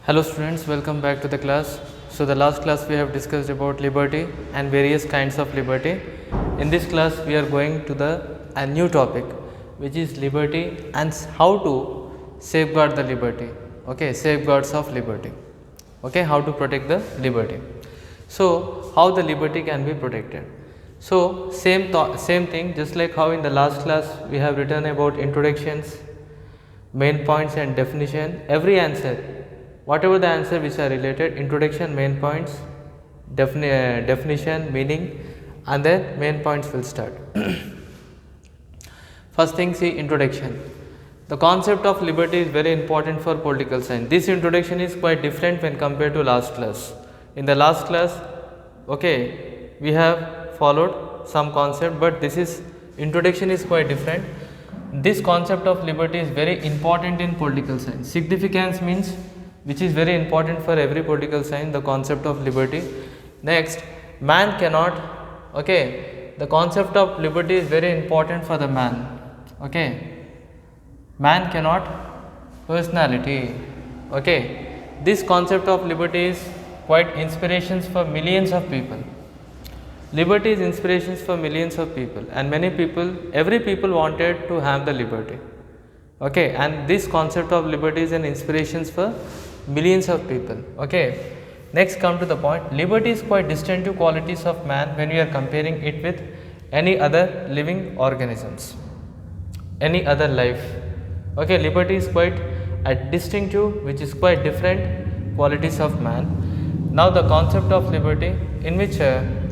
Hello students, welcome back to the class. So the last class we have discussed about liberty and various kinds of liberty. In this class we are going to a new topic, which is liberty and how to safeguard the liberty. Okay, safeguards of liberty. Okay, how to protect the liberty. So how the liberty can be protected. So same thing, just like how in the last class we have written about introductions, main points and definition. Every answer, whatever the answer which are related, introduction, main points, definition, meaning, and then main points will start. First thing, see introduction. The concept of liberty is very important for political science. This introduction is quite different when compared to last class. In the last class, okay, we have followed some concept, but this is introduction is quite different. This concept of liberty is very important in political science. Significance means which is very important for every political science, the concept of liberty. Next, man cannot, okay, the concept of liberty is very important for the man. Okay, man cannot personality. Okay, this concept of liberty is quite inspirations for millions of people. Liberty is inspirations for millions of people, and many people, every people wanted to have the liberty. Okay, and this concept of liberty is an inspirations for millions of people. Okay, next come to the point. Liberty is quite distinctive qualities of man when we are comparing it with any other living organisms, any other life. Okay, liberty is quite a distinctive, which is quite different qualities of man. Now the concept of liberty, in which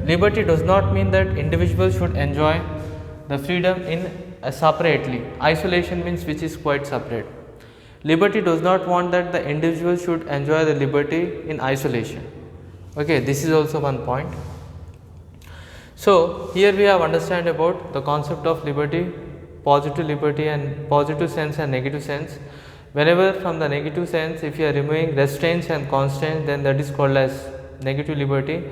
liberty does not mean that individuals should enjoy the freedom in separately. Isolation means which is quite separate. Liberty does not want that the individual should enjoy the liberty in isolation. Okay, this is also one point. So here we have understand about the concept of liberty, positive liberty and positive sense and negative sense. Whenever from the negative sense, if you are removing restraints and constraints, then that is called as negative liberty.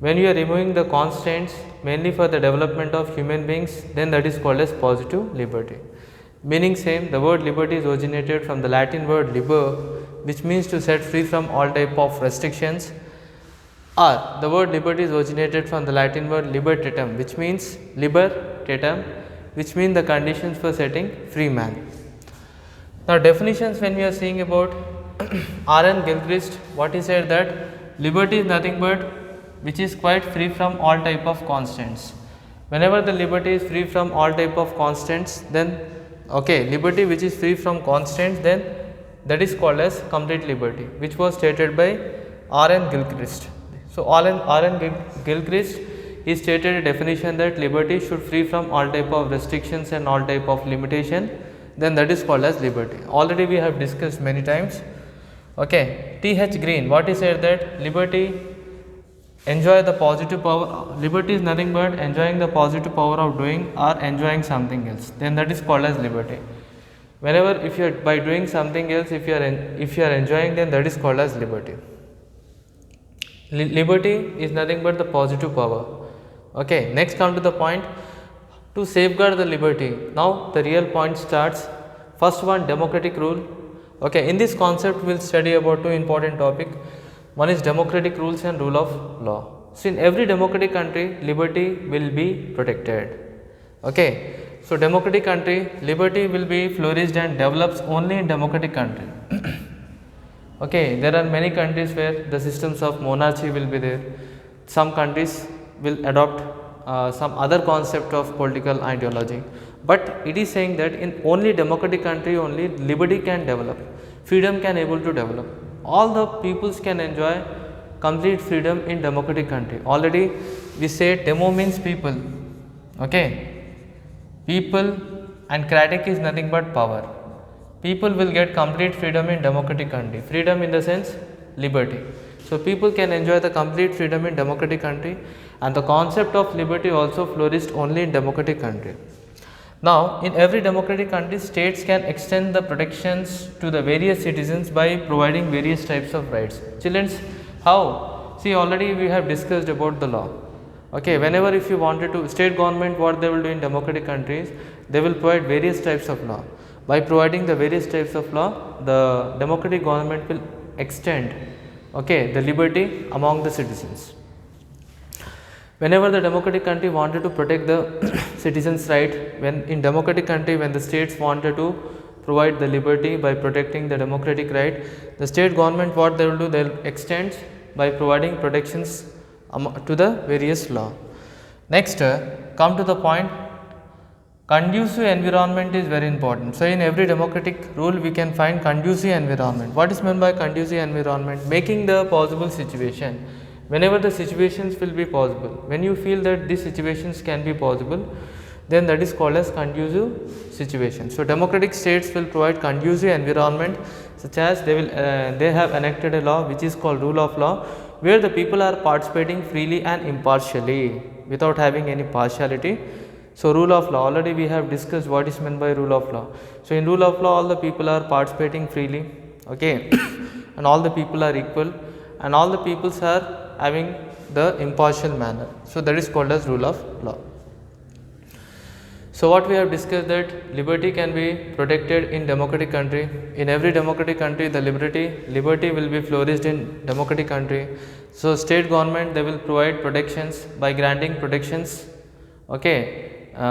When you are removing the constraints mainly for the development of human beings, then that is called as positive liberty. Meaning same, the word liberty is originated from the Latin word liber, which means to set free from all type of restrictions, or the word liberty is originated from the Latin word libertatum, which means libertatum, which means the conditions for setting free man. Now definitions, when we are seeing about R.N. Gilchrist, what he said that liberty is nothing but which is quite free from all type of constants. Whenever the liberty is free from all type of constants, then okay, liberty which is free from constants, then that is called as complete liberty, which was stated by R.N. Gilchrist. So R.N. Gilchrist, he stated a definition that liberty should free from all type of restrictions and all type of limitation, then that is called as liberty. Already we have discussed many times. Okay, T.H. Green, what he said that liberty enjoy the positive power, liberty is nothing but enjoying the positive power of doing or enjoying something else, then that is called as liberty. Whenever if you are by doing something else, if you are enjoying, then that is called as liberty. Liberty is nothing but the positive power. Okay, next come to the point, to safeguard the liberty. Now the real point starts. First one, democratic rule. Okay, in this concept we will study about two important topics. One is democratic rules and rule of law. So in every democratic country, liberty will be protected. Okay, so democratic country, liberty will be flourished and develops only in democratic country. Okay, there are many countries where the systems of monarchy will be there. Some countries will adopt some other concept of political ideology, but it is saying that in only democratic country only liberty can develop, freedom can able to develop. All the peoples can enjoy complete freedom in democratic country. Already we say demo means people. Okay, people, and cratic is nothing but power. People will get complete freedom in democratic country. Freedom in the sense liberty. So people can enjoy the complete freedom in democratic country, and the concept of liberty also flourished only in democratic country. Now in every democratic country, states can extend the protections to the various citizens by providing various types of rights. Children, how? See, already we have discussed about the law. Okay, whenever if you wanted to, state government, what they will do in democratic countries, they will provide various types of law. By providing the various types of law, the democratic government will extend, okay, the liberty among the citizens. Whenever the democratic country wanted to protect the citizens' right, when in democratic country, when the states wanted to provide the liberty by protecting the democratic right, the state government, what they will do, they will extend by providing protections to the various law. Next, come to the point, conducive environment is very important. So in every democratic rule we can find conducive environment. What is meant by conducive environment? Making the possible situation. Whenever the situations will be possible, when you feel that these situations can be possible, then that is called as conducive situation. So democratic states will provide conducive environment, such as they have enacted a law which is called rule of law, where the people are participating freely and impartially without having any partiality. So rule of law, already we have discussed what is meant by rule of law. So in rule of law, all the people are participating freely, okay, and all the people are equal, and all the peoples are having the impartial manner. So that is called as rule of law. So what we have discussed, that liberty can be protected in democratic country. In every democratic country, the liberty will be flourished in democratic country. So state government, they will provide protections by granting protections, okay.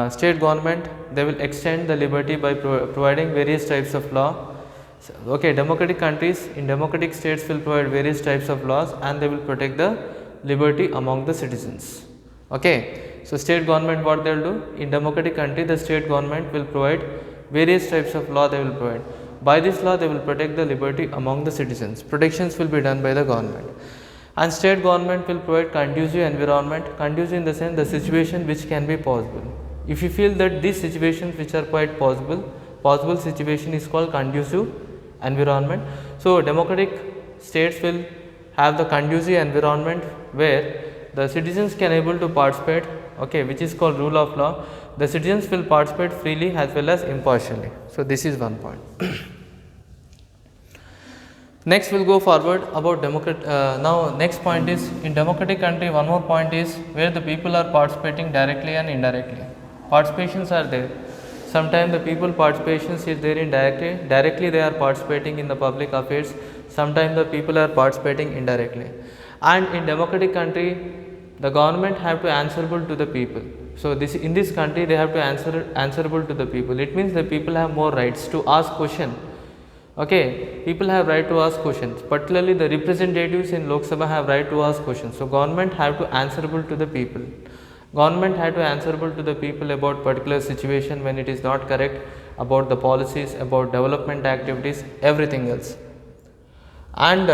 State government, they will extend the liberty by providing various types of law. So, okay, democratic countries, in democratic states will provide various types of laws, and they will protect the liberty among the citizens, okay. So state government, what they will do in democratic country, the state government will provide various types of law, they will provide. By this law, they will protect the liberty among the citizens. Protections will be done by the government, and state government will provide conducive environment. Conducive in the sense, the situation which can be possible. If you feel that these situations which are quite possible situation is called conducive environment. So democratic states will have the conducive environment where the citizens can able to participate, okay, which is called rule of law. The citizens will participate freely as well as impartially. So this is one point. Next we will go forward about now next point is, in democratic country, one more point is where the people are participating directly and indirectly. Participations are there. Sometimes the people participations is there directly they are participating in the public affairs. Sometimes the people are participating indirectly. And in democratic country, the government have to answerable to the people. So in this country they have to answerable to the people. It means the people have more rights to ask question. Okay, people have right to ask questions. Particularly the representatives in Lok Sabha have right to ask questions. So government have to answerable to the people. Government had to answerable to the people about particular situation when it is not correct, about the policies, about development activities, everything else. And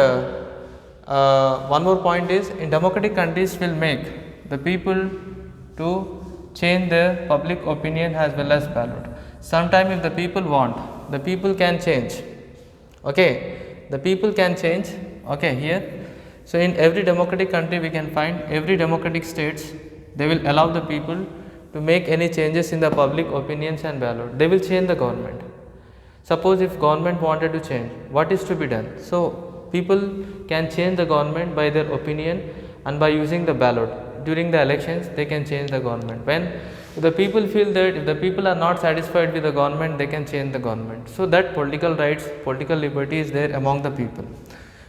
one more point is, in democratic countries will make the people to change their public opinion as well as ballot. Sometime if the people want, the people can change, okay, the people can change, okay, here. So in every democratic country we can find, every democratic states, they will allow the people to make any changes in the public opinions and ballot. They will change the government. Suppose if government wanted to change, what is to be done? So people can change the government by their opinion and by using the ballot. During the elections, they can change the government. When the people feel that if the people are not satisfied with the government, they can change the government. So that political rights, political liberty is there among the people.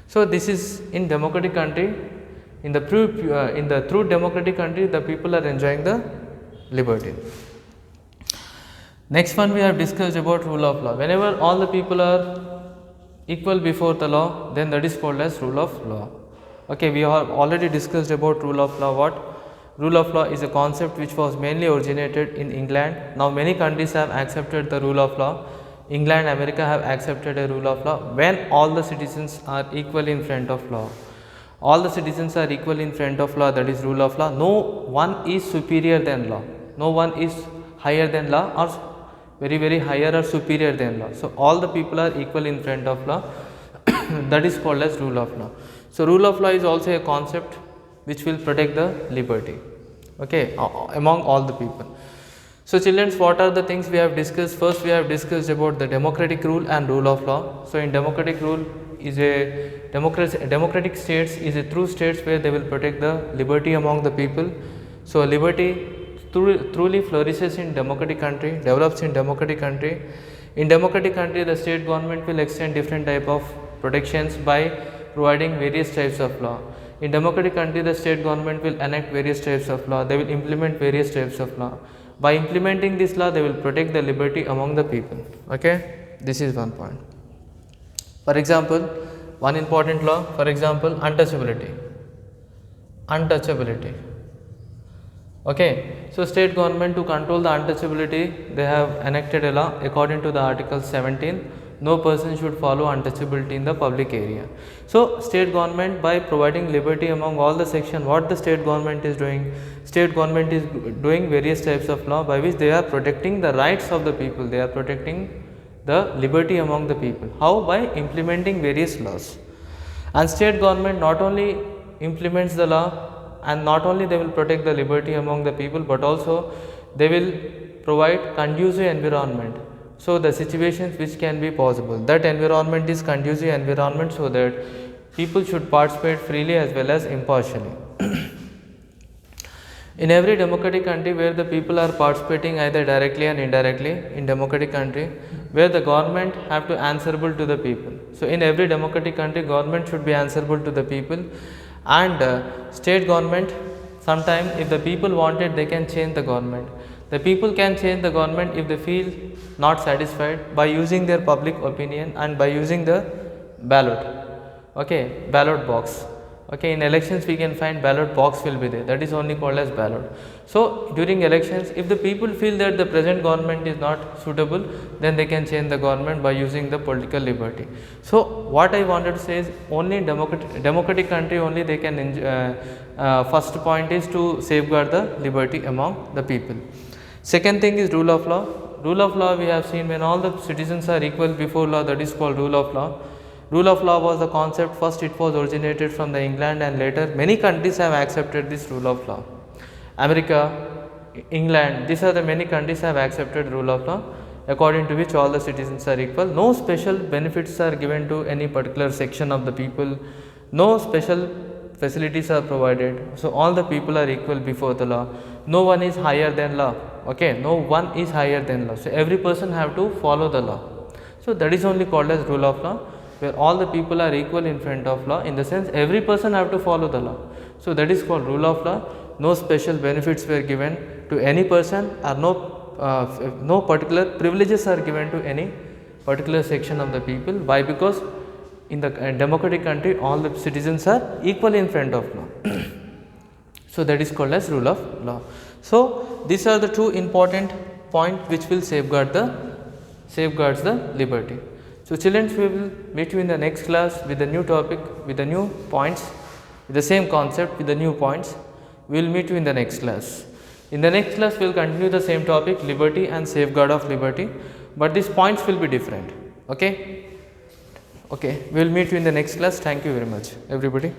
So this is in democratic country. In the true democratic country, the people are enjoying the liberty. Next one we have discussed about rule of law. Whenever all the people are equal before the law, then that is called as rule of law. Okay, we have already discussed about rule of law. What? Rule of law is a concept which was mainly originated in England. Now many countries have accepted the rule of law. England, America have accepted a rule of law when all the citizens are equal in front of law. All the citizens are equal in front of law, that is rule of law. No one is superior than law. No one is higher than law or very higher or superior than law. So all the people are equal in front of law. That is called as rule of law. So rule of law is also a concept which will protect the liberty, okay, among all the people. So children, what are the things we have discussed? First we have discussed about the democratic rule and rule of law. So in democratic rule is a democratic states is a true states where they will protect the liberty among the people. So liberty truly flourishes in democratic country, develops in democratic country. In democratic country, the state government will extend different type of protections by providing various types of law. In democratic country, the state government will enact various types of law, they will implement various types of law. By implementing this law, they will protect the liberty among the people. Okay, this is one point. For example, one important law, for example, untouchability. Untouchability. Okay, so state government, to control the untouchability, they have enacted a law according to the Article 17. No person should follow untouchability in the public area. So state government, by providing liberty among all the section, what the state government is doing? State government is doing various types of law by which they are protecting the rights of the people, they are protecting the liberty among the people. How? By implementing various laws. And state government not only implements the law, and not only they will protect the liberty among the people, but also they will provide conducive environment. So the situations which can be possible, that environment is conducive environment, so that people should participate freely as well as impartially. In every democratic country where the people are participating either directly and indirectly, in democratic country where the government have to answerable to the people. So in every democratic country, government should be answerable to the people, and state government, sometime if the people want it, they can change the government. The people can change the government if they feel not satisfied, by using their public opinion and by using the ballot. Okay, ballot box. Okay, in elections we can find ballot box will be there, that is only called as ballot. So during elections, if the people feel that the present government is not suitable, then they can change the government by using the political liberty. So what I wanted to say is, only in democratic country only they can first point is to safeguard the liberty among the people. Second thing is rule of law. Rule of law, we have seen when all the citizens are equal before law, that is called rule of law. Rule of law was the concept, first it was originated from the England, and later many countries have accepted this rule of law. America, England, these are the many countries have accepted rule of law, according to which all the citizens are equal. No special benefits are given to any particular section of the people, no special facilities are provided. So all the people are equal before the law. No one is higher than law. Okay, no one is higher than law. So every person have to follow the law. So that is only called as rule of law, where all the people are equal in front of law, in the sense every person have to follow the law. So that is called rule of law. No special benefits were given to any person, or no particular privileges are given to any particular section of the people. Why? Because in the democratic country, all the citizens are equal in front of law. So that is called as rule of law. So these are the two important points which will safeguards the liberty. So children, we will meet you in the next class with a new topic, with the new points, with the same concept, with the new points. We will meet you in the next class. In the next class, we will continue the same topic, liberty and safeguard of liberty, but these points will be different. Okay? Okay, we will meet you in the next class. Thank you very much, everybody.